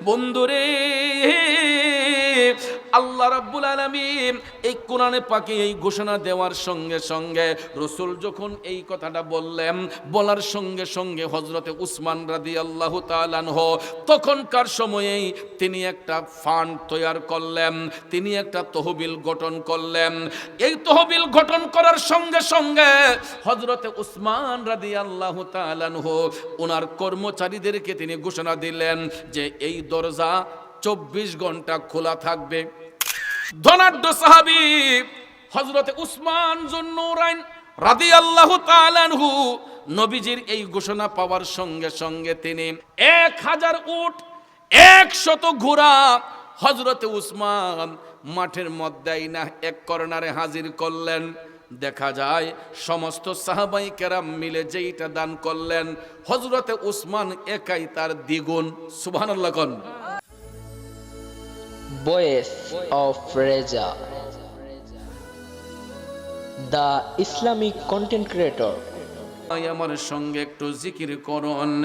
বন্ধুরে, আল্লাহ রাব্বুল আলামিন এই কোরআনে পাকে এই ঘোষণা দেওয়ার সঙ্গে সঙ্গে রাসূল যখন এই কথাটা বললেন, বলার সঙ্গে সঙ্গে হযরতে উসমান রাদিয়াল্লাহু তাআলা আনহু তখনকার সময়েই তিনি একটা ফান্ড তৈরি করলেন, তিনি একটা তহবিল গঠন করলেন। এই তহবিল গঠন করার সঙ্গে সঙ্গে হযরতে উসমান রাদিয়াল্লাহু তাআলা আনহু ওনার কর্মচারীদেরকে তিনি ঘোষণা দিলেন যে এই দরজা 24 ঘন্টা খোলা থাকবে। ধনাঢ্য সাহাবী হযরতে উসমান যুন্নুরাইন রাদিয়াল্লাহু তাআলা আনহু নবীজির এই ঘোষণা পাওয়ার সঙ্গে সঙ্গে তিনি 1000 উট 100 ঘোড়া হযরতে উসমান মাঠের মধ্যেই না এক কর্নারে হাজির করলেন। দেখা যায় সমস্ত সাহাবাই কেরাম মিলে যেইটা দান করলেন, হযরতে উসমান একাই তার দ্বিগুণ। সুবহানাল্লাহ কোন। Voice of Reza, the Islamic content creator. আমার সঙ্গে একটু জিকির করুন,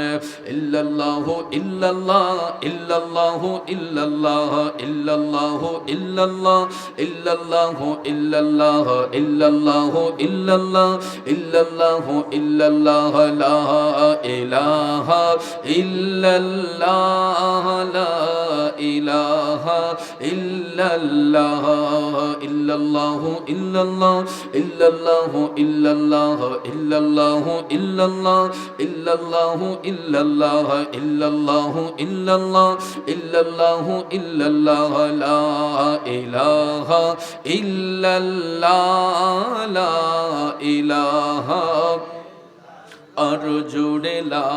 ইল্লাল্লাহু ইল্লাল্লাহ ইল্লাল্লাহু ইল্লাল্লাহ ইল্লাল্লাহু ইল্লাল্লাহ ইল্লাল্লাহু ইল্লাল্লাহ ইল্লাল্লাহু ইল্লাল্লাহ ইল্লাল্লাহু ইল্লাল্লাহ লা ইলাহা ইল্লাল্লাহ লা ইলাহা ইল্লাল্লাহ ইল্লাল্লাহু ইল্লাল্লাহ ইল্লাল্লাহু ইল্লাল্লাহ ইল্লাল্লাহু ইল্লাল্লাহ ইল্লাল্লাহু ইল্লাল্লাহ ইল্লাল্লাহু ইল্লাল্লাহ ইল্লাল্লাহু ইল্লাল্লাহ লা ইলাহা ইল্লাল্লাহ লা ইলাহা আর জুড়ে লা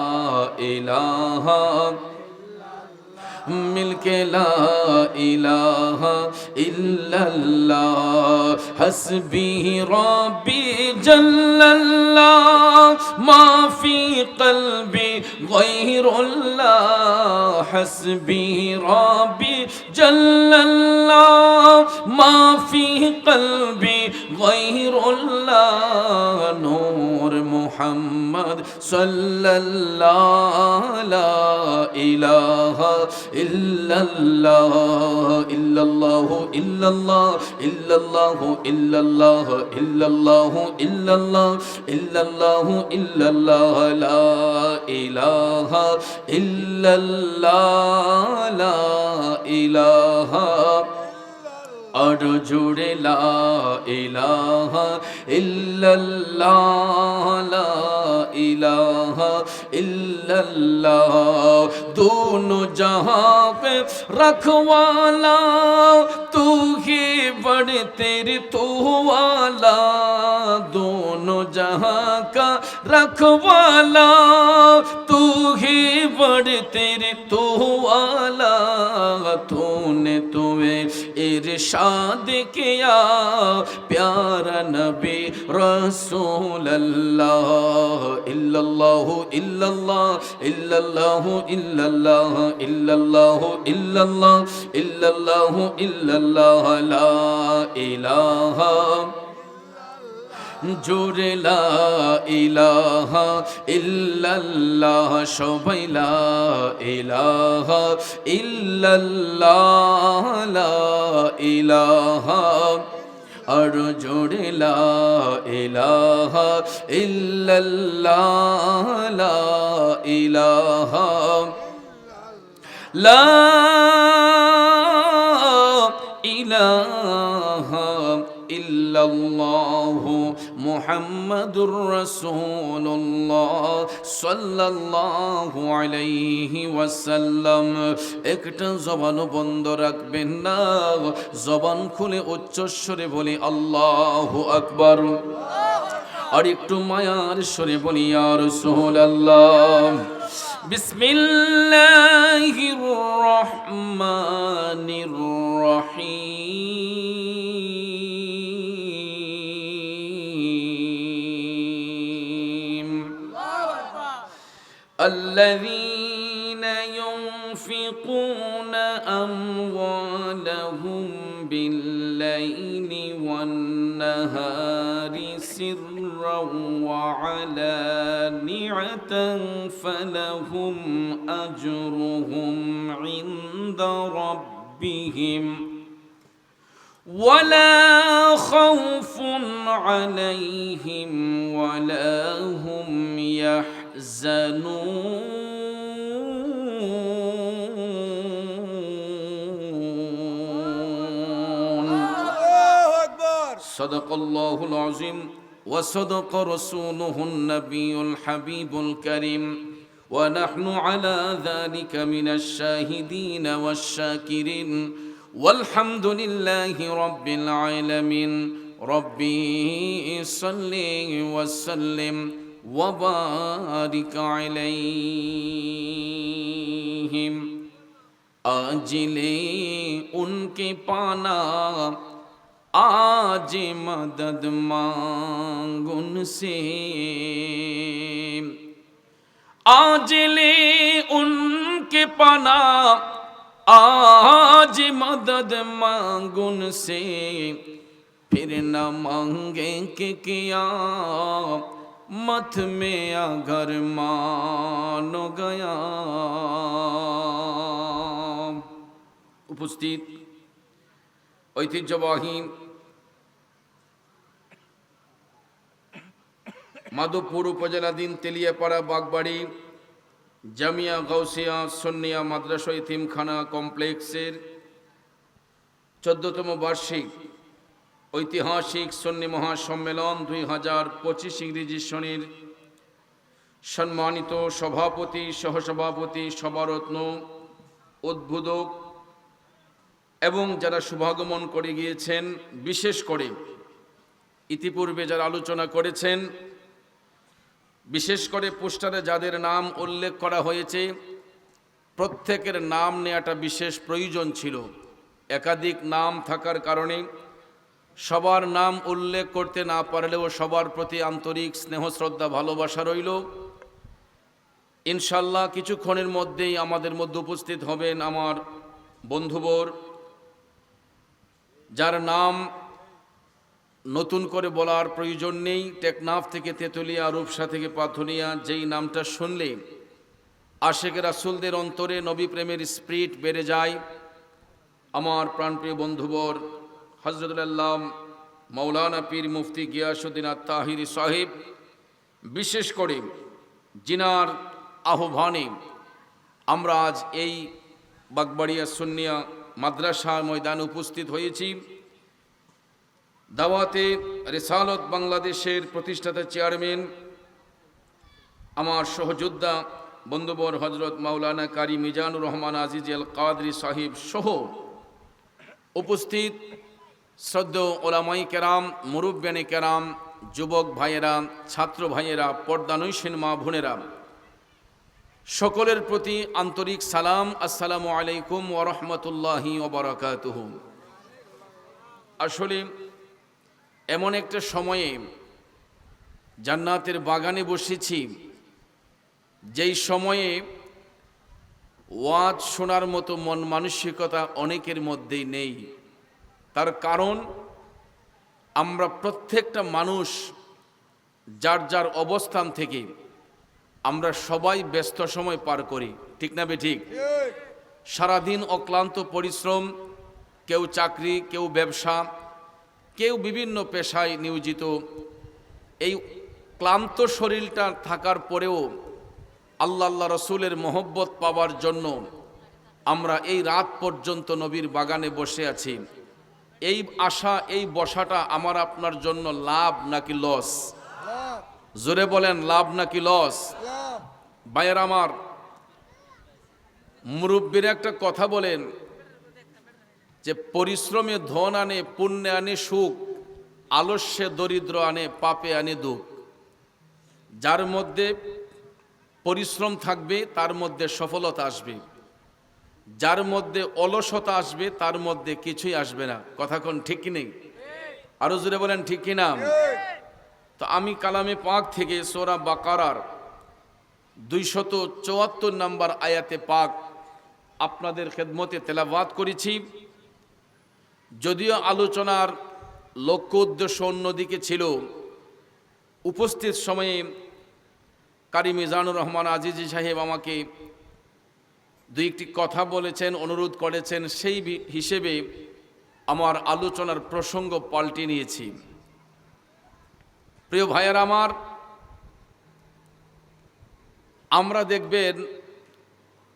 ইলাহা মিলকে লা ইলাহা ইল্লাল্লাহ হাসবি রব্বি জাল্লাল্লাহ মা ফি কলবি গায়রুল্লাহ হাসবি রব্বি জাল্লাল্লাহ মা ফি কলবি গায়রুল্লাহ নূর মুহাম্মদ সাল্লাল্লাহ লা ইলাহা ইল্লাল্লাহ ইল্লাল্লাহ ইল্লাল্লাহ ইল্লাল্লাহ ইল্লাল্লাহ ইল্লাল্লাহ ইল্লাল্লাহ ইল্লাল্লাহ ইল্লাল্লাহ লা ইলাহা ইল্লাল্লাহ লা ইলাহা আর জুড়ে লা ইলাহা ইল্লাল্লাহ লা ইলাহা ইল্লাল্লাহ दोनों जहां पे रखवाला तू ही बड़े तेरे तू वाला दोनों जहां का रखवाला तू ही बड़े तेरे तू वाला तूने तुम्हें इरशाद किया प्यारा नबी रसूल अल्लाह इल्लल्लाहु इल्लल्लाह इल्लल्लाहु इल्लल्लाह इल्लल्लाहु इल्लल्लाह इल्लल्लाहु इल्लल्लाह ला इलाहा জোরে লা ইলাহা ইল্লাল্লাহ সবাই লা ইলাহা ইল্লাল্লাহ লা ইলাহা আর জোরে লা ইলাহা ইল্লাল্লাহ লা ইলাহা লা ইলাহা ইল্লাল্লাহু মুহাম্মাদুর রাসূলুল্লাহ সাল্লাল্লাহু আলাইহি ওয়াসাল্লাম। একটা জবান বন্ধ রাখবেন না, জবান খুলে উচ্চস্বরে বলি আল্লাহু আকবার। আর একটু মায়ার স্বরে বলি ইয়া রাসূলুল্লাহ। বিসমিল্লাহির রহমানির রহিম। الذين ينفقون أموالهم بالليل والنهار سرا وعلانية فلهم أجرهم عند ربهم ولا خوف عليهم ولا هم يحزنون صدق الله العظيم وصدق رسوله النبي الحبيب الكريم ونحن على ذلك من الشاهدين والشاكرين والحمد لله رب العالمين ربي صل وسلم وبارك عليهم आजिले उनके पाना आज मदद मांग उनसे आजिले उनके पाना आज मदद मांग उनसे फिर न मांगे कि किया मत में अगर मानो गया উপস্থিত ঐতিহ্যবাহী মাধবপুর উপজেলাধীন তেলিয়াপাড়া বাগবাড়ি জামিয়া গাউসিয়া সুন্নিয়া মাদ্রাসা ইতিমখানা কমপ্লেক্সের 14তম বার্ষিক ঐতিহাসিক সুন্নি মহাসম্মেলন 2025 ইংরেজি সনের সম্মানিত সভাপতি সহসভাপতি সভারত্ন উদ্বোধক এবং যারা শুভাগমন করে গিয়েছেন, বিশেষ করে ইতিপূর্বে যারা আলোচনা করেছেন, বিশেষ করে পোস্টারে যাদের নাম উল্লেখ করা হয়েছে প্রত্যেকের নাম নেওয়াটা বিশেষ প্রয়োজন ছিল। একাধিক নাম থাকার কারণে সবার নাম উল্লেখ করতে না পারলেও সবার প্রতি আন্তরিক স্নেহ শ্রদ্ধা ভালোবাসা রইল। ইনশাল্লাহ কিছুক্ষণের মধ্যেই আমাদের মধ্যে উপস্থিত হবেন আমার বন্ধুবর, যার নাম নতুন করে বলার প্রয়োজন নেই। টেকনাফ থেকে তেতুলিয়া, রূপসা থেকে পাথুরিয়া, যেই নামটা শুনলে আশেক রাসূলদের অন্তরে নবী প্রেমের স্পিরিট বেড়ে যায়। আমার প্রাণপ্রিয় বন্ধুবর হযরতুল্লাহ মাওলানা পীর মুফতি গিয়াসউদ্দিন আত-তাহিরি সাহেব, বিশেষ করে জিনার আহ্বানে আমরা আজ এই বাগবাড়িয়া সুন্নিয়া মাদ্রাসা ময়দানে উপস্থিত হয়েছি। দাওয়াতে রিসালত বাংলাদেশের প্রতিষ্ঠাতা চেয়ারম্যান আমার সহযোদ্ধা বন্ধুবর হযরত মাওলানা কারি মিজানুর রহমান আজিজ আল কাদরি সাহেব সহ উপস্থিত শ্রদ্ধেয় ওলামাই কেরাম, মুরব্বিয়ানে কেরাম, যুবক ভাইয়েরা, ছাত্র ভাইয়েরা, পর্দানৈশীন মা বোনেরা, সকলের প্রতি আন্তরিক সালাম। আসসালামু আলাইকুম ওয়া রাহমাতুল্লাহি ওয়া বারাকাতুহু। আসলে এমন একটা সময়ে জান্নাতের বাগানে বসেছি, যেই সময়ে ওয়াজ শোনার মতো মন মানসিকতা অনেকের মধ্যেই নেই। তার কারণ আমরা প্রত্যেকটা মানুষ যার যার অবস্থান থেকে আমরা সবাই ব্যস্ত সময় পার করি, ঠিক না বেঠিক? সারাদিন অক্লান্ত পরিশ্রম, কেউ চাকরি, কেউ ব্যবসা, কেউ বিভিন্ন পেশায় নিয়োজিত। এই ক্লান্ত শরীরটা থাকার পরেও আল্লাহ রসুলের মহব্বত পাওয়ার জন্য আমরা এই রাত পর্যন্ত নবীর বাগানে বসে আছি। এই আশা, এই বসাটা আমার আপনার জন্য লাভ নাকি লস? জোরে বলেন, লাভ নাকি লস? ভাইয়ের আমার, মুরব্বীরা একটা কথা বলেন যে পরিশ্রমে ধন আনে, পুণ্যে আনে সুখ, আলস্যে দরিদ্র আনে, পাপে আনে দুঃখ। যার মধ্যে পরিশ্রম থাকবে তার মধ্যে সফলতা আসবে, যার মধ্যে অলসতা আসবে তার মধ্যে কিছুই আসবে না। কথা কোন ঠিক কি নেই? আরো জোরে বলেন ঠিক কি না? তো আমি কালামে পাক থেকে সূরা বাকারার 274 নম্বর আয়াতে পাক আপনাদের খেদমতে তেলাওয়াত করেছি। যদিও আলোচনার লক্ষ্য উদ্দেশ্য অন্যদিকে ছিল, উপস্থিত সময়ে কারি মিজানুর রহমান আজিজি সাহেব আমাকে দুই একটি কথা বলেছেন, অনুরোধ করেছেন, সেই হিসেবে আমার আলোচনার প্রসঙ্গ পাল্টে নিয়েছি। প্রিয় ভাইয়েরা আমার, আমরা দেখবেন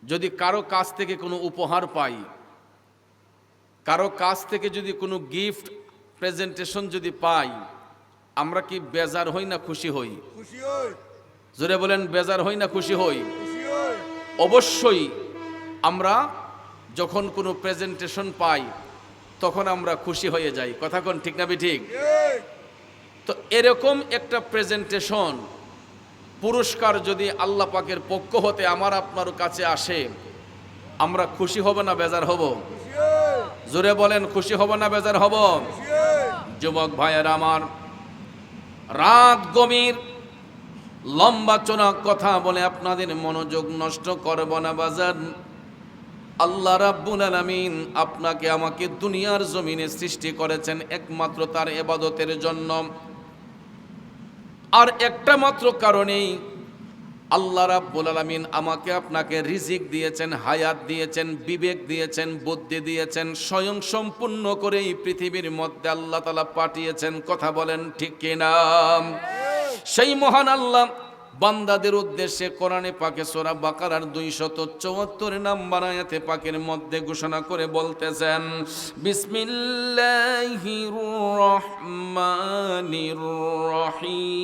যদি কারো কাছ থেকে কোনো উপহার পাই, কারো কাছ থেকে যদি কোনো গিফট প্রেজেন্টেশন যদি পাই, আমরা কি বেজার হই না খুশি হই? জোরে বলেন, বেজার হই না খুশি হই? অবশ্যই আমরা যখন কোনো প্রেজেন্টেশন পাই তখন আমরা খুশি হয়ে যাই। কথা কোন ঠিক না ঠিক? তো এরকম একটা প্রেজেন্টেশন, পুরস্কার যদি আল্লাহ পাকের পক্ষ হতে আমার আপনার কাছে আসে, আমরা খুশি হব না বেজার হব? জোরে বলেন, খুশি হব না বেজার হব? যুবক ভাইয়েরা আমার, রাত গভীর লম্বা চড়া কথা বলে আপনাদের মনোযোগ নষ্ট করব না বাজার। আল্লাহ রাব্বুল আলামিন আপনাকে আমাকে দুনিয়ার জমিনে সৃষ্টি করেছেন একমাত্র তার ইবাদতের জন্য। আর একটা মাত্র কারণেই আল্লাহ রাব্বুল আলামিন আমাকে আপনাকে রিজিক দিয়েছেন, হায়াত দিয়েছেন, বিবেক দিয়েছেন, বুদ্ধি দিয়েছেন, স্বয়ং সম্পূর্ণ করে এই পৃথিবীর মধ্যে আল্লাহ তাআলা পাঠিয়েছেন। কথা বলেন ঠিক কিনা? সেই মহান আল্লাহ বান্দাদের উদ্দেশ্যে কোরআনে পাকে সূরা বাকারার 274 নম্বর আয়াতে পাকের মধ্যে ঘোষণা করে বলতেছেন, বিসমিল্লাহির রহমানির রহিম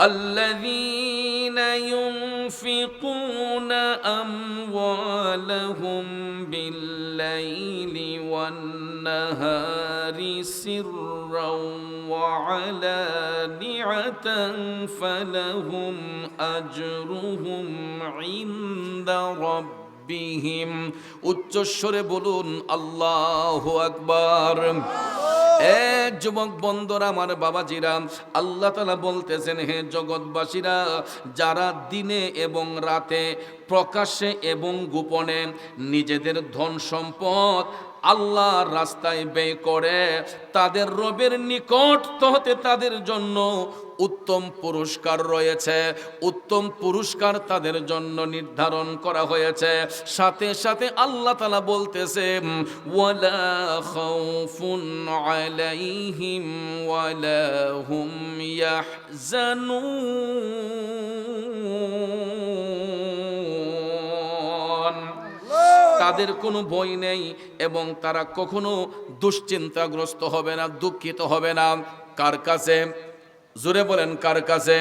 আল্লাযীনা ينفقون أموالهم بالليل والنهار سرا وعلانية فلهم أجرهم عند ربهم উচ্চস্বরে বলুন আল্লাহু আকবার। এক যুবক বন্ধুরা আমার, বাবাজিরা, আল্লাহ তাআলা বলতেছেন, হে জগৎবাসীরা, যারা দিনে এবং রাতে, প্রকাশ্যে এবং গোপনে নিজেদের ধন সম্পদ আল্লাহর রাস্তায় ব্যয় করে, তাদের রবের নিকট হতে তাদের জন্য উত্তম পুরস্কার রয়েছে। উত্তম পুরস্কার তাদের জন্য নির্ধারণ করা হয়েছে। সাথে সাথে আল্লাহ তাআলা বলতেছে, ওয়ালা খাউফুন আলাইহিম ওয়ালা হুম ইয়াহজানুন। তাদের কোনো ভয় নেই এবং তারা কখনো দুশ্চিন্তাগ্রস্ত হবে না, দুঃখিত হবে না। কার কাছে? জোরে বলেন, কার কাছে?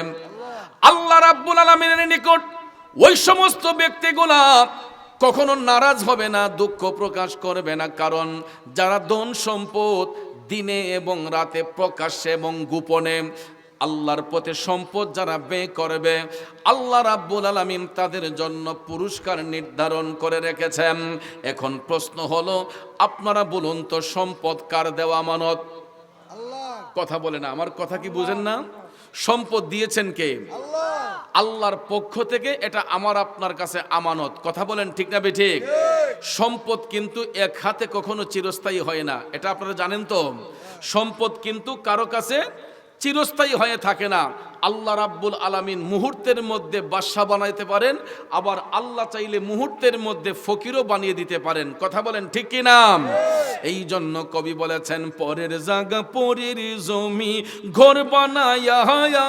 আল্লাহ রাব্বুল আলামিনের নিকট ওই সমস্ত ব্যক্তিগুলা কখনো নারাজ হবে না, দুঃখ প্রকাশ করবে না। কারণ যারা ধন সম্পদ দিনে এবং রাতে, প্রকাশ্যে এবং গোপনে আল্লাহর পথে সম্পদ যারা ব্যয় করবে, আল্লাহ রাব্বুল আলামিন তাদের জন্য পুরস্কার নির্ধারণ করে রেখেছেন। এখন প্রশ্ন হলো, আপনারা বলুন তো, সম্পদ কার দেওয়া আমানত? কথা বলে না, আমার কথা কি বুঝেন না? সম্পদ দিয়েছেন কে? আল্লাহর পক্ষ থেকে এটা আমার আপনার কাছে আমানত। কথা বলেন ঠিক না বেঠিক? সম্পদ কিন্তু এক হাতে কখনো চিরস্থায়ী হয় না, এটা আপনারা জানেন তো। সম্পদ কিন্তু কারো কাছে চিরস্থায়ী হয়ে থাকে না। আল্লাহ রাব্বুল আলামিন মুহূর্তের মধ্যে বাদশা বানাইতে পারেন, আবার আল্লাহ চাইলে মুহূর্তের মধ্যে ফকিরও বানিয়ে দিতে পারেন। কথা বলেন ঠিক কি না? এই জন্য কবি বলেছেন, পরের জায়গা পরের জমি ঘর বানায়া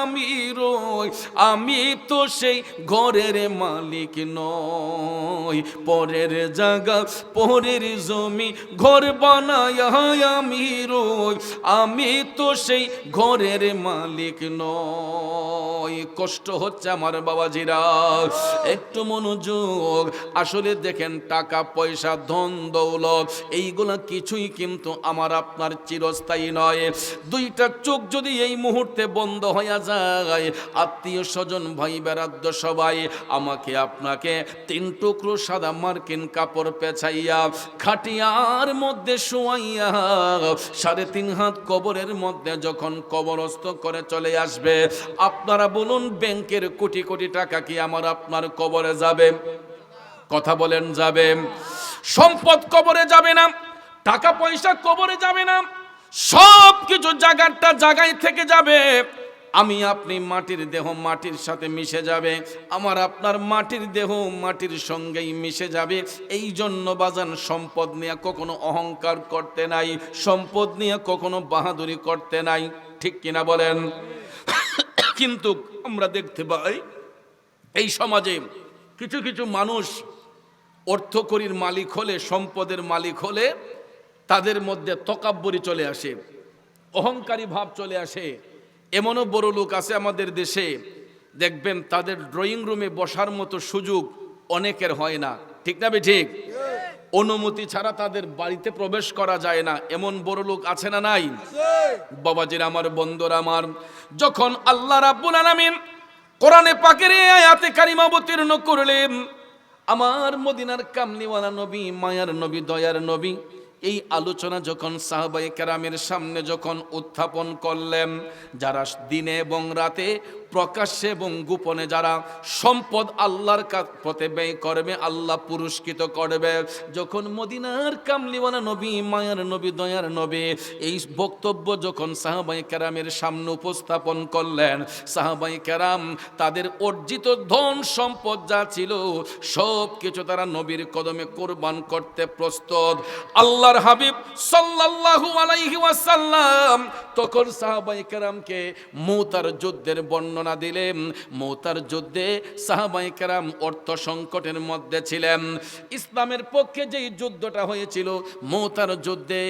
আমি রই, আমি তো সেই ঘরের মালিক নই। পরের জায়গা পরের জমি ঘর বানায়া আমি রই, আমি তো সেই ঘরের মালিক নই। কষ্ট হচ্ছে আমার বাবাজিরা, একটু মনোযোগ। আসলে দেখেন, টাকা পয়সা, ধন দৌলত, এইগুলা কিছুই কিন্তু আমার আপনার চিরস্থায়ী নয়। দুইটা চোখ যদি এই মুহূর্তে বন্ধ হয়ে যায়, আত্মীয় স্বজন, ভাই বেরাদ্দ সবাই আমাকে আপনাকে 3 টুকরো সাদা মার্কিন কাপড় পেছাইয়া খাটিয়ার মধ্যে শোয়াইয়া 3.5 হাত কবরের মধ্যে যখন কবরস্থ করে চলে আসবে, আপনারা বলুন, ব্যাংকের কোটি কোটি টাকা কি আমার আপনার কবরে যাবে? কথা বলেন, যাবে? সম্পদ কবরে যাবে না, টাকা পয়সা কবরে যাবে না, সব কিছু জায়গায় থেকে যাবে। আমি আপনি মাটির দেহ মাটির সাথে মিশে যাবে, আমার আপনার মাটির দেহ মাটির সঙ্গেই মিশে যাবে। এই জন্য বাজান সম্পদ নিয়ে কখনো অহংকার করতে নাই, সম্পদ নিয়ে কখনো বাহাদুরি করতে নাই, ঠিক কিনা বলেন? কিন্তু আমরা দেখতে পাই এই সমাজে কিছু কিছু মানুষ অর্থকরীর মালিক হলে, সম্পদের মালিক হলে তাদের মধ্যে তকাব্বরি চলে আসে, অহংকারী ভাব চলে আসে। এমনও বড় লোক আছে আমাদের দেশে, দেখবেন তাদের ড্রয়িং রুমে বসার মতো সুযোগ অনেকের হয় না, ঠিক না বে ঠিক? অনুমতি ছাড়া তাদের বাড়িতে প্রবেশ করা যায় না, এমন বড় লোক আছে না নাই? বাবাজির আমার, বন্ধুরা আমার, যখন আল্লাহ রাব্বুল আলামিন কোরআনে পাকের এই আয়াতে কারিমা অবতীর্ণ করলেন, আমার মদিনার কামলিওয়ালা নবী, মায়ার নবী, দয়ার নবী এই আলোচনা যখন সাহাবায়ে কেরামের সামনে যখন উত্থাপন করলেন, যারা দিনে এবং রাতে, প্রকাশ্যে এবং গোপনে যারা সম্পদ আল্লাহর পথে ব্যয় করবে, আল্লাহ পুরস্কৃত করবে। যখন মদিনার কামলিওয়ালা নবী, মায়ার নবী, দয়ার নবী এই বক্তব্য যখন সাহাবায়ে কেরামের সামনে উপস্থাপন করলেন, সাহাবায়ে কেরাম তাদের অর্জিত ধন সম্পদ যা ছিল সব কিছু তারা নবীর কদমে কোরবান করতে প্রস্তুত। আল্লাহর হাবিব সাল্লাল্লাহু আলাইহি ওয়াসাল্লাম তখন সাহাবায়ে কেরামকে মুতার যুদ্ধের বর্ণনা দিলেন। মুতার যুদ্ধে সাহাবায়ে কেরাম অর্থ সংকটের মধ্যে ছিলেন। ইসলামের পক্ষে যেই যুদ্ধটা হয়েছিল, মুতার যুদ্ধে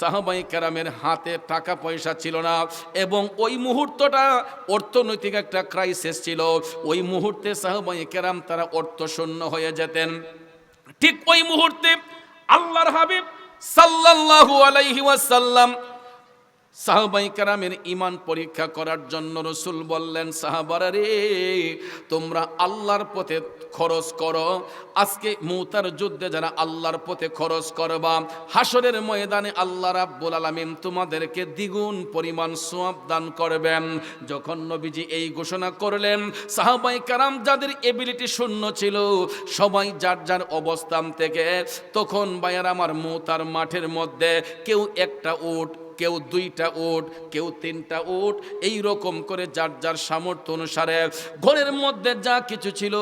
সাহাবায়ে কেরামের হাতে টাকা পয়সা ছিল না, এবং ওই মুহূর্তটা অর্থনৈতিক একটা ক্রাইসিস ছিল। ওই মুহূর্তে সাহাবায়ে কেরাম তারা অর্থশূন্য হয়ে যেতেন। ঠিক ওই মুহূর্তে আল্লাহর হাবিব সাল্লাল্লাহু আলাইহি ওয়াসাল্লাম সাহাবায়ে কেরামের ঈমান পরীক্ষা করার জন্য রাসূল বললেন, সাহাবারা রে, তোমরা আল্লাহর পথে খরচ করো। আজকে মুতার যুদ্ধে যারা আল্লাহর পথে খরচ করবা, হাসরের ময়দানে আল্লাহ রাব্বুল আলামিন তোমাদেরকে দ্বিগুণ পরিমাণ সওয়াব দান করবেন। যখন নবীজি এই ঘোষণা করলেন, সাহাবায়ে কেরাম যাদের এবিলিটি শূন্য ছিল, সবাই যার যার অবস্থান থেকে তখন ভাইয়ার আমার মুতার মাঠের মধ্যে কেউ একটা উট, কেউ দুইটা উট, কেউ তিনটা উট, এই রকম করে যার যার সামর্থ্য অনুসারে ঘরের মধ্যে যা কিছু ছিল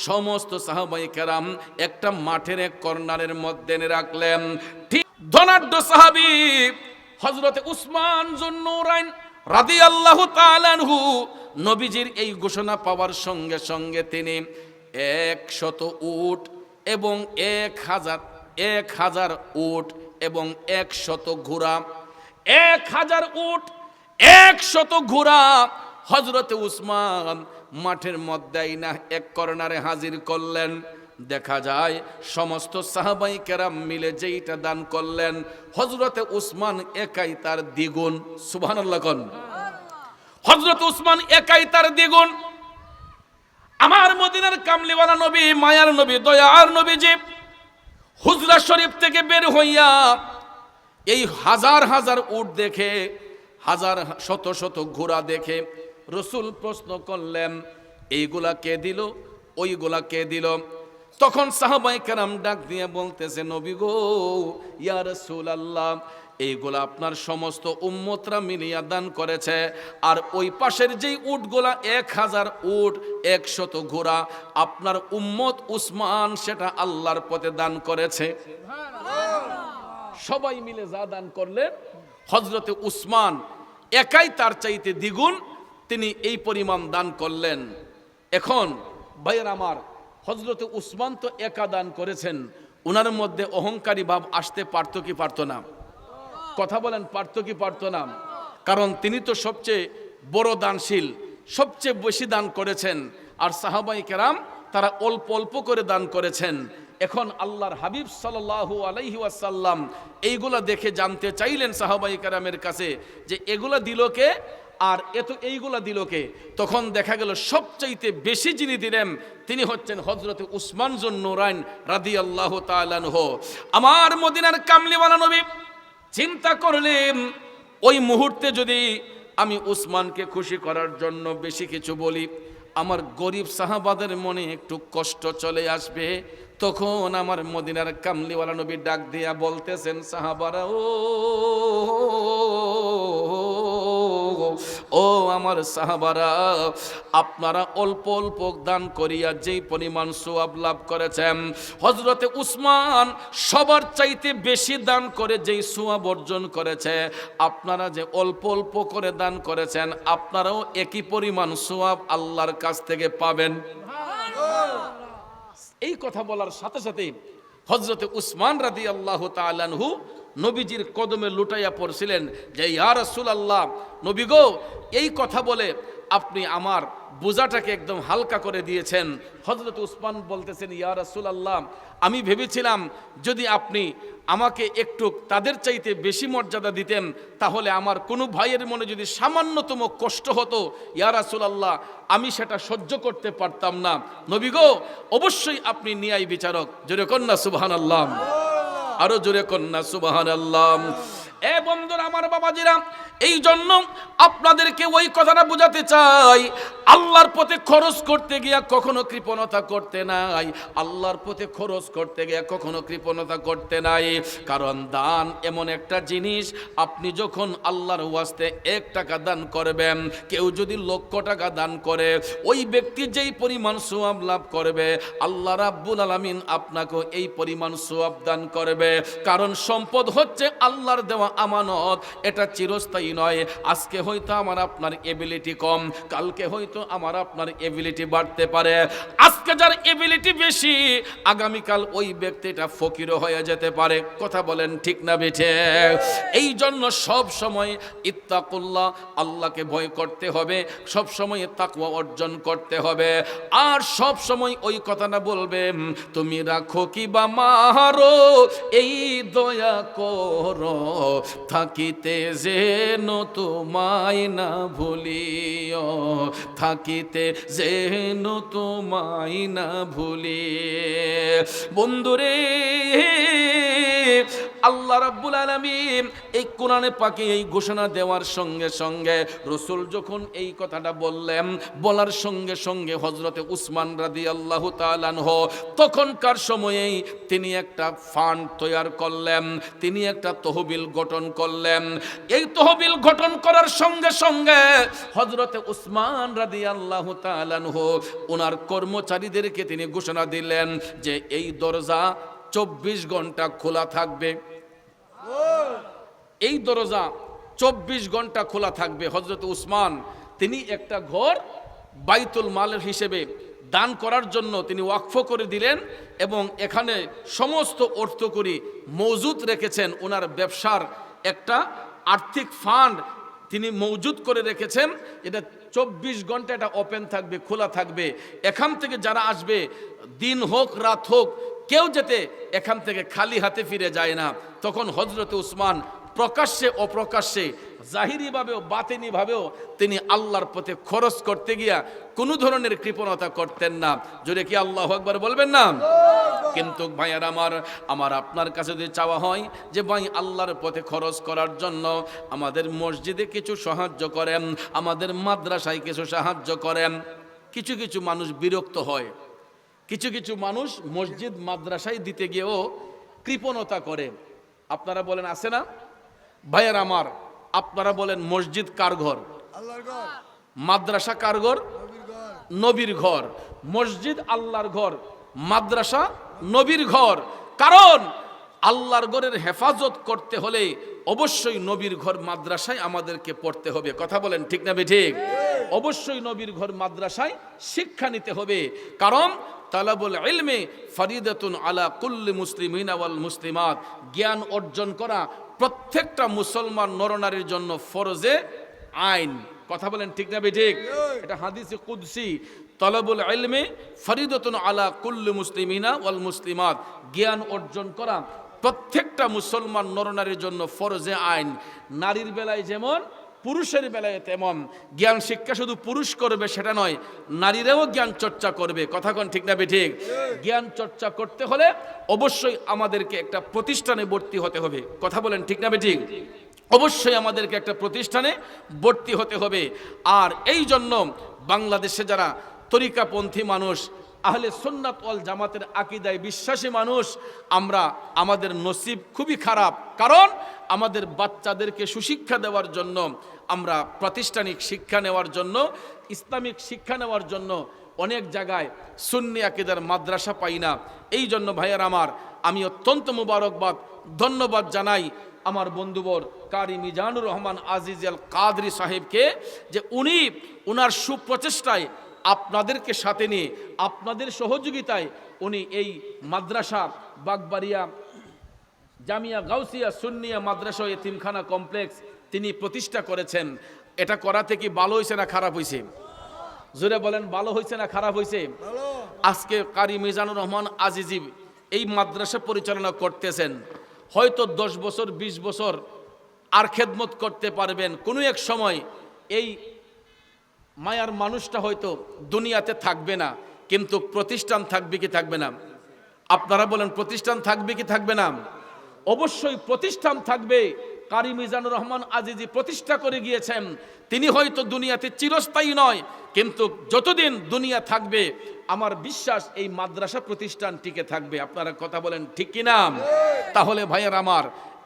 সমস্ত সাহাবায়ে কেরাম একটা মাঠের এক কর্নারের মধ্যে এনে রাখলেন। ঠিক ধনাঢ্য সাহাবী হযরতে উসমান যুন্নুরাইন রাদিয়াল্লাহু তাআলা আনহু নবীজির এই ঘোষণা পাওয়ার সঙ্গে সঙ্গে তিনি 100 উট এবং 1000 উট এবং 100 ঘোড়া, 1000 উট, 100 ঘোড়া হযরতে উসমান মাঠের মধ্যে না এক কর্নারে হাজির করলেন। দেখা যায় সমস্ত সাহাবায়ে কেরাম মিলে যেইটা দান করলেন, হযরতে উসমান একাই তার দ্বিগুণ। সুবহানাল্লাহ কোন? হযরতে উসমান একাই তার দ্বিগুণ। আমার মদিনার কামলিওয়ালা নবী, মায়ার নবী, দয়ার নবীজি হুজরা শরীফ থেকে বের হইয়া এই হাজার হাজার উট দেখে, হাজার শত শত ঘোড়া দেখে রাসূল প্রশ্ন করলেন, এইগুলা কে দিল, ওইগুলা কে দিল? তখন সাহাবায়ে কেরাম ডাক দিয়ে বলতেছে, নবী গো, ইয়া রাসূলুল্লাহ, এইগুলা আপনার সমস্ত উম্মতরা মিলিয়া দান করেছে, আর ওই পাশের যেই উটগুলা 1000 উট, 100 ঘোড়া আপনার উম্মত উসমান সেটা আল্লাহর পথে দান করেছে। সবাই মিলে যা দান করলেন, হযরতে উসমান একাই তার চাইতে দ্বিগুণ তিনি এই পরিমাণ দান করলেন। এখন ভাইয়ের আমার, হযরতে উসমান তো একা দান করেছেন, ওনার মধ্যে অহংকারী ভাব আসতে পারতো কি পারতো না? কথা বলেন, পারতো কি পারতো না? কারণ তিনি তো সবচেয়ে বড় দানশীল, সবচেয়ে বেশি দান করেছেন, আর সাহাবায়ে কেরাম তারা অল্প অল্প করে দান করেছেন। এখন আল্লাহর হাবিব সাল্লাল্লাহু আলাইহি ওয়াসাল্লাম এইগুলা দেখে জানতে চাইলেন সাহাবায়ে কেরামের কাছে যে এগুলা দিল কে, আর এইগুলা দিল কে? তখন দেখা গেল সবচাইতে বেশি যিনি দিলেন তিনি হচ্ছেন হযরতে উসমান যুন্নুরাইন রাদিয়াল্লাহু তাআলা আনহু। আমার মদিনার কামলিওয়ালা নবী চিন্তা করলেন, ওই মুহূর্তে যদি আমি উসমানকে খুশি করার জন্য বেশি কিছু বলি, আমার গরিব সাহাবাদের মনে একটু কষ্ট চলে আসবে। তখন আমার মদিনার কামলিওয়ালা নবী ডাক দিয়া বলতেছেন, সাহাবারা ও আমার সাহাবারা, আপনারা অল্প অল্প দান করিয়া যেই পরিমাণ সওয়াব লাভ করেছেন, হযরতে উসমান সবার চাইতে বেশি দান করে যেই সওয়াব অর্জন করেছে, আপনারা যে অল্প অল্প করে দান করেছেন, আপনারাও একই পরিমাণ সওয়াব আল্লাহর কাছ থেকে পাবেন। এই কথা বলার সাথে সাথে হযরতে উসমান রাদিয়াল্লাহু তাআলা আনহু নবীজির কদমে লুটাইয়া পড়ছিলেন যে, ইয়া রাসূলুল্লাহ, নবী গো, এই কথা বলে আপনি আমার বোঝাটাকে একদম হালকা করে দিয়েছেন। হযরত উসমান বলতেছেন, ইয়া রাসূলুল্লাহ, আমি ভেবেছিলাম যদি আপনি আমাকে একটু তাদের চাইতে বেশি মর্যাদা দিতেন, তাহলে আমার কোনো ভাইয়ের মনে যদি সামান্যতম কষ্ট হতো, ইয়া রাসূলুল্লাহ, আমি সেটা সহ্য করতে পারতাম না। নবী গো, অবশ্যই আপনি ন্যায় বিচারক। জোরে কন্যা সুবহানাল্লাহ, আরো জোরে কন্যা সুবহানাল্লাহ। এ বন্ধুরা, আমার বাবাজিরা, এই জন্য আপনাদেরকে ওই কথাটা বোঝাতে চাই, আল্লাহর পথে খরচ করতে গিয়া কখনো কৃপণতা করতে নাই, আল্লাহর পথে খরচ করতে গিয়া কখনো কৃপণতা করতে নাই। কারণ দান এমন একটা জিনিস, আপনি যখন আল্লাহর ওয়াস্তে 1 টাকা দান করবেন, কেউ যদি লক্ষ টাকা দান করে, ওই ব্যক্তি যেই পরিমাণ সওয়াব লাভ করবে, আল্লাহ রাব্বুল আলামিন আপনাকে এই পরিমাণ সওয়াব দান করবে। কারণ সম্পদ হচ্ছে আল্লাহর দেওয়া আমানত, এটা চিরস্থায়ী নয়। আজকে হয়তো আমার আপনার এবিলিটি কম, কালকে হয়তো আমার আপনার এবিলিটি বাড়তে পারে। আজকে যার এবিলিটি বেশি, আগামীকাল ওই ব্যক্তিটা ফকিরও হয়ে যেতে পারে। কথা বলেন ঠিক না বেঠে? এই জন্য সব সময় ইত্তাকুল্লাহ, আল্লাহকে ভয় করতে হবে, সব সময় তাকওয়া অর্জন করতে হবে। আর সব সময় ওই কথাটা বলবে, তুমি রাখো কি বা মারো, এই দয়া করো, থাকিতে যেন তোমায় না ভুলিও, থাকিতে যেন তোমায় না ভুলি। বন্ধুরে, আল্লাহ রাব্বুল আলামিন এই কোরআনে পাকে এই ঘোষণা দেওয়ার সঙ্গে সঙ্গে রাসূল যখন এই কথাটা বললেন, বলার সঙ্গে সঙ্গে হযরতে উসমান রাদিয়াল্লাহু তাআলা আনহু তখনকার সময়েই তিনি একটা ফান্ড তৈরি করলেন, তিনি একটা তহবিল গঠন করলেন। এই তহবিল গঠন করার সঙ্গে সঙ্গে হযরতে উসমান রাদিয়াল্লাহু তাআলা আনহু ওনার কর্মচারীদেরকে তিনি ঘোষণা দিলেন যে এই দরজা 24 ঘন্টা খোলা থাকবে, এই দরজা 24 ঘন্টা খোলা থাকবে। হযরত উসমান তিনি একটা ঘর বাইতুল মালের হিসেবে দান করার জন্য তিনি ওয়াকফ করে দিলেন এবং এখানে সমস্ত অর্থকরী মজুদ রেখেছেন। ওনার ব্যবসার একটা আর্থিক ফান্ড তিনি মজুদ করে রেখেছেন, এটা 24 ঘন্টা এটা ওপেন থাকবে, খোলা থাকবে। এখান থেকে যারা আসবে, দিন হোক রাত হোক, কেউ যেতে এখান থেকে খালি হাতে ফিরে যায় না। তখন হযরত উসমান প্রকাশ্যে অপ্রকাশ্যে, জাহিরিভাবেও বাতিনিভাবেও তিনি আল্লাহর পথে খরচ করতে গিয়া কোনো ধরনের কৃপণতা করতেন না। জোরে কি আল্লাহু আকবার বলবেন না? কিন্তু ভাইয়ার আমার আপনার কাছে যদি চাওয়া হয় যে ভাই আল্লাহর পথে খরচ করার জন্য আমাদের মসজিদে কিছু সাহায্য করেন, আমাদের মাদ্রাসায় কিছু সাহায্য করেন, কিছু কিছু মানুষ বিরক্ত হয়, কিছু কিছু মানুষ মসজিদ মাদ্রাসায় দিতে গিয়েও কৃপণতা করে। আপনারা বলেন আছে না ভাইয়ার আমার, আপনারা বলেন মসজিদ কার ঘর? আল্লাহর ঘর। মাদ্রাসা কার ঘর? নবীর ঘর। মসজিদ আল্লাহর ঘর, মাদ্রাসা নবীর ঘর। কারণ আল্লাহর ঘরের হেফাজত করতে হলে অবশ্যই নবীর ঘর মাদ্রাসায় আমাদেরকে পড়তে হবে। কথা বলেন ঠিক না ঠিক? অবশ্যই নবীর ঘর মাদ্রাসায় শিক্ষা নিতে হবে। কারণ তালাবুল ইলমে ফরিদাতুন আলা কুল্লি মুসলিমিন ওয়াল মুসলিমাত, জ্ঞান অর্জন করা প্রত্যেকটা মুসলমান নরনারীর জন্য ফরজে আইন। কথা বলেন ঠিক না ঠিক? এটা হাদিসে কুদসি, তালাবুল ইলমে ফরিদাতুন আলা কুল্লি মুসলিমিনা ওয়াল মুসলিমাত, জ্ঞান অর্জন করা প্রত্যেকটা মুসলমান নরনারীর জন্য ফরজে আইন। নারীর বেলায় যেমন পুরুষের বেলায় তেমন। জ্ঞান শিক্ষা শুধু পুরুষ করবে সেটা নয়, নারীরাও জ্ঞান চর্চা করবে। কথা কোন ঠিক না ঠিক? জ্ঞান চর্চা করতে হলে অবশ্যই আমাদেরকে একটা প্রতিষ্ঠানে ভর্তি হতে হবে। কথা বলেন ঠিক না ঠিক? অবশ্যই আমাদেরকে একটা প্রতিষ্ঠানে ভর্তি হতে হবে। আর এই জন্য বাংলাদেশে যারা তরিকাপন্থী মানুষ, আহলে সুন্নাত ওয়াল জামাতের আকীদায় বিশ্বাসী মানুষ, আমাদের নসিব খুবই খারাপ। কারণ আমাদের বাচ্চাদেরকে সুশিক্ষা দেওয়ার জন্য, আমরা প্রাতিষ্ঠানিক শিক্ষা নেওয়ার জন্য, ইসলামিক শিক্ষা নেওয়ার জন্য অনেক জায়গায় সুন্নি আকীদার মাদ্রাসা পাই না। এই জন্য ভাইয়ার আমার, আমি অত্যন্ত মুবারকবাদ ধন্যবাদ জানাই আমার বন্ধুবর কারি মিজানুর রহমান আজিজ আল কাদরি সাহেবকে, যে উনার সুপ্রচেষ্টায় আপনাদেরকে সাথে নিয়ে, আপনাদের সহযোগিতায় উনি এই মাদ্রাসা বাগবাড়িয়া জামিয়া গাউসিয়া সুন্নিয়া মাদ্রাসা এতিমখানা কমপ্লেক্স তিনি প্রতিষ্ঠা করেছেন। এটা করাতে কি ভালো হয়েছে না খারাপ হয়েছে? জোরে বলেন, ভালো হয়েছে না খারাপ হয়েছে? আজকে কারি মিজানুর রহমান আজিজি এই মাদ্রাসা পরিচালনা করতেছেন, হয়তো 10 বছর 20 বছর আর খেদমত করতে পারবেন। কোনো এক সময় এই মায়ার মানুষটা হয়তো দুনিয়াতে থাকবে না, কিন্তু প্রতিষ্ঠান থাকবে কি থাকবে না? আপনারা বলেন, প্রতিষ্ঠান থাকবে কি থাকবে না? অবশ্যই প্রতিষ্ঠান থাকবে। কারি মিজানুর রহমান আজিজি প্রতিষ্ঠা করে গিয়েছেন, তিনি হয়তো দুনিয়াতে চিরস্থায়ী নয়, কিন্তু যতদিন দুনিয়া থাকবে আমার বিশ্বাস এই মাদ্রাসা প্রতিষ্ঠান টিকে থাকবে। আপনারা কথা বলেন ঠিক কিনা? তাহলে ভাইয়ার আমার,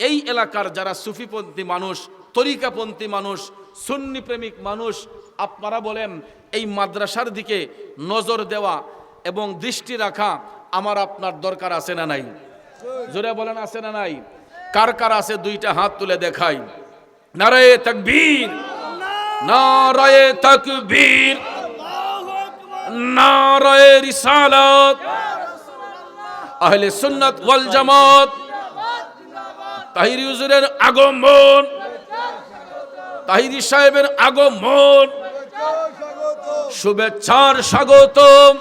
এই এলাকার যারা সুফিপন্থী মানুষ, তরিকাপন্থী মানুষ, সুন্নি প্রেমিক মানুষ, আপনারা বলেন এই মাদ্রাসার দিকে নজর দেওয়া এবং দৃষ্টি রাখা আমার আপনার দরকার আছে না নাই? জোরে বলেন, আছে না নাই? কার কার আছে দুইটা হাত তুলে দেখাই। নারায়ে তাকবীর, নারায়ে তাকবীর, নারায়ে রিসালাত, আহলে সুন্নাত ওয়াল জামাত, তাহিরি হুজুরের আগমন, তাহিরি সাহেবের আগমন, শুভেচ্ছার স্বাগতম।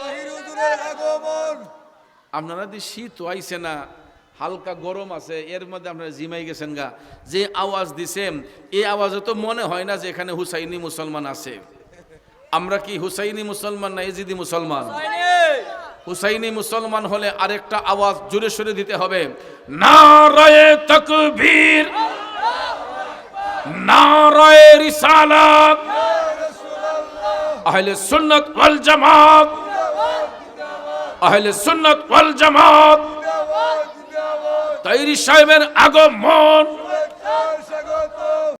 আপনারা যে শীত আইছে না, হালকা গরম আছে, এর মধ্যে আপনারা জিমাই গেছেন গা। যে আওয়াজ দিছেন, এই আওয়াজে তো মনে হয় না যে এখানে হুসাইনি মুসলমান আছে। আমরা কি হুসাইনি মুসলমান না ইজিদি মুসলমান? হুসাইনি মুসলমান হলে আরেকটা আওয়াজ জোরে সোরে দিতে হবে, নারায়ে তাকবীর, নারায়ে রিসালাত, আহলে সুন্নাত ওয়াল জামাত, আহলে সুন্নাত ওয়াল জামাত, তাহিরি সাহেবের আগমন,